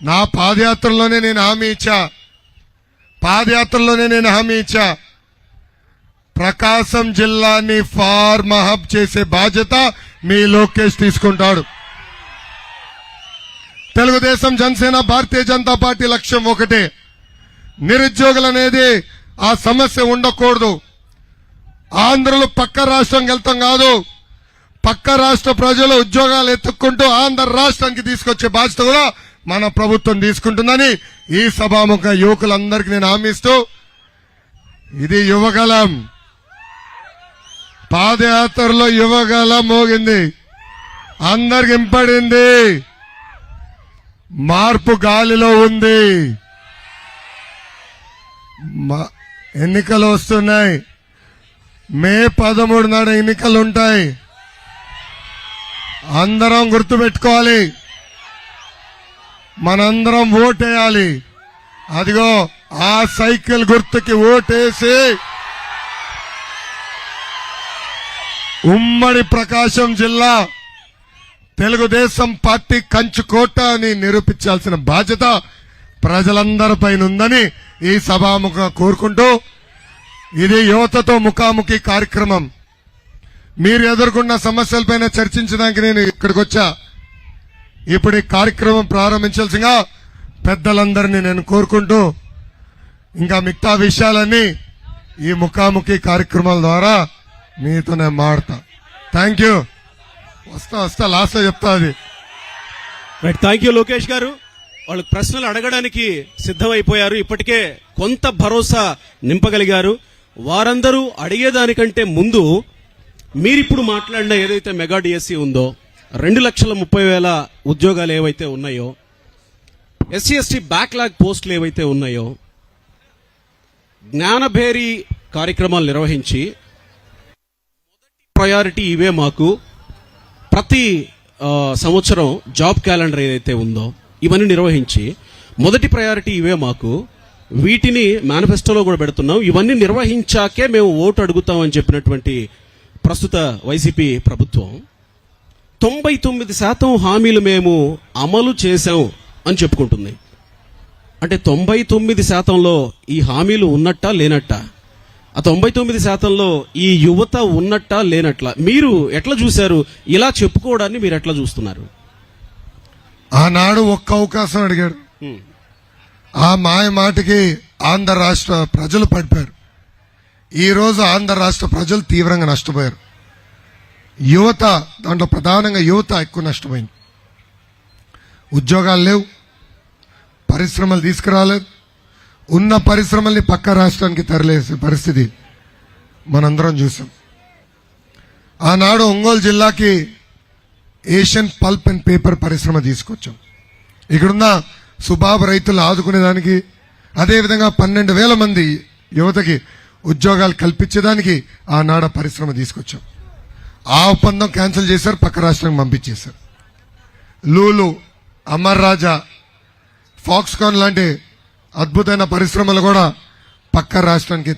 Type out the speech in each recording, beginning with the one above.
నా పాదయాత్రలోనే నేను హామీ ఇచ్చా ప్రకాశం జిల్లాని ఫార్మ్ హబ్ చేసే బాధ్యత మీ లోకేష్ తీసుకుంటాడు. తెలుగుదేశం, జనసేన, భారతీయ జనతా పార్టీ లక్ష్యం ఒకటే, నిరుద్యోగులు అనేది ఆ సమస్య ఉండకూడదు. ఆంధ్రలో పక్క రాష్ట్రంకి వెళ్తాం కాదు, పక్క రాష్ట్ర ప్రజలు ఉద్యోగాలు ఎత్తుక్కుంటూ ఆంధ్ర రాష్ట్రానికి తీసుకొచ్చే బాధ్యత కూడా మన ప్రభుత్వం తీసుకుంటుందని ఈ సభాముఖ యువకులందరికీ నేను హామీ ఇస్తూ, ఇది యువగలం పాదయాత్రలో యువగలం మోగింది, అందరికి ఇంపడింది, మార్పు గాలిలో ఉంది. ఎన్నికలు వస్తున్నాయి, మే 13 నాడు ఎన్నికలు ఉంటాయి. అందరం గుర్తుపెట్టుకోవాలి, మనందరం ఓటేయాలి. అదిగో ఆ సైకిల్ గుర్తుకి ఓటేసి ఉమ్మడి ప్రకాశం జిల్లా తెలుగుదేశం పార్టీ కంచుకోట అని నిరూపించాల్సిన బాధ్యత ప్రజలందరిపైన ఉందని ఈ సభాముఖ కోరుకుంటూ, ఇది యువతతో ముఖాముఖి కార్యక్రమం. మీరు ఎదుర్కొన్న సమస్యలపైన చర్చించడానికి నేను ఇక్కడికి వచ్చా. ఇప్పుడు ఈ కార్యక్రమం ప్రారంభించాల్సిందిగా పెద్దలందరినీ నేను కోరుకుంటూ, ఇంకా మిగతా విషయాలన్నీ ఈ ముఖాముఖి కార్యక్రమాల ద్వారా మీతో నేను మాడతా. Thank you. వస్తా లాస్ట్ లో చెప్తా అది. రైట్, థ్యాంక్ యూ లోకేష్ గారు. వాళ్ళకి ప్రశ్నలు అడగడానికి సిద్ధమైపోయారు, ఇప్పటికే కొంత భరోసా నింపగలిగారు. వారందరూ అడిగేదానికంటే ముందు మీరిప్పుడు మాట్లాడిన ఏదైతే మెగా డిఎస్సి ఉందో, 2,30,000 ఉద్యోగాలు ఏవైతే ఉన్నాయో, ఎస్సీ ఎస్టీ బ్యాక్లాగ్ పోస్టులు ఏవైతే ఉన్నాయో, జ్ఞానభేరి కార్యక్రమాలు నిర్వహించి ప్రయారిటీ ఇవే మాకు, ప్రతి సంవత్సరం జాబ్ క్యాలెండర్ ఏదైతే ఉందో ఇవన్నీ నిర్వహించి మొదటి ప్రయారిటీ ఇవే మాకు, వీటిని మేనిఫెస్టోలో కూడా పెడుతున్నాం, ఇవన్నీ నిర్వహించాకే మేము ఓటు అడుగుతామని చెప్పినటువంటి ప్రస్తుత వైసీపీ ప్రభుత్వం 99% హామీలు మేము అమలు చేశాం అని చెప్పుకుంటుంది. అంటే 99%లో ఈ హామీలు ఉన్నట్టా లేనట్టా? ఆ 99%లో ఈ యువత ఉన్నట్టా లేనట్లా? మీరు ఎట్లా చూశారు? ఇలా చెప్పుకోవడాన్ని మీరు ఎట్లా చూస్తున్నారు? ఆనాడు ఒక్క అవకాశం అడిగాడు, ఆ మాయ మాటకి ఆంధ్ర రాష్ట్ర ప్రజలు పడిపోయారు. ఈ రోజు ఆంధ్ర రాష్ట్ర ప్రజలు తీవ్రంగా నష్టపోయారు. యువత, దాంట్లో ప్రధానంగా యువత ఎక్కువ నష్టపోయింది. ఉద్యోగాలు లేవు, పరిశ్రమలు తీసుకురాలేదు, ఉన్న పరిశ్రమల్ని పక్క రాష్ట్రానికి తరలేసే పరిస్థితి మనందరం చూసాం. ఆనాడు ఒంగోలు జిల్లాకి ఏషియన్ పల్ప్ అండ్ పేపర్ పరిశ్రమ తీసుకొచ్చాం. ఇక్కడున్న సుబాబు రైతులు ఆదుకునేదానికి, అదేవిధంగా 12,000 మంది యువతకి ఉద్యోగాలు కల్పించేదానికి ఆనాడు పరిశ్రమ తీసుకొచ్చాం. ఆ ఒప్పందం క్యాన్సిల్ చేశారు, పక్క రాష్ట్రానికి పంపించేశారు. లూలు, అమర్ రాజా, ఫాక్స్కాన్ లాంటి అద్భుతమైన పరిశ్రమలు కూడా పక్క రాష్ట్రానికి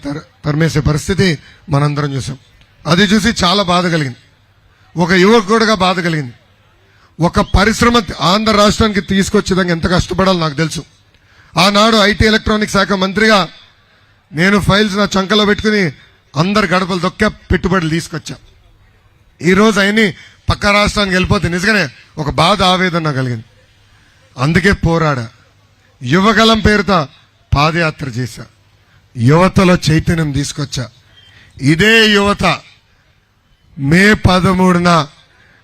తరిమేసే పరిస్థితి మనందరం చూసాం. అది చూసి చాలా బాధ కలిగింది, ఒక యువకుడిగా బాధ కలిగింది. ఒక పరిశ్రమ ఆంధ్ర రాష్ట్రానికి తీసుకొచ్చేదానికి ఎంత కష్టపడాలో నాకు తెలుసు. ఆనాడు ఐటీ ఎలక్ట్రానిక్ శాఖ మంత్రిగా నేను ఫైల్స్ నా చంకలో పెట్టుకుని అందరు గడపలు దొక్కా పెట్టుబడులు తీసుకొచ్చా. ఈరోజు అవన్నీ పక్క రాష్ట్రానికి వెళ్ళిపోతే నిజంగానే ఒక బాధ, ఆవేదన కలిగింది. అందుకే పోరాడా, యువగలం పేరుతో పాదయాత్ర చేశా, యువతలో చైతన్యం తీసుకొచ్చా. ఇదే యువత మే 13న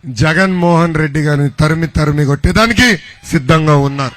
జగన్మోహన్ రెడ్డి గారిని తరిమి కొట్టేదానికి సిద్ధంగా ఉన్నారు.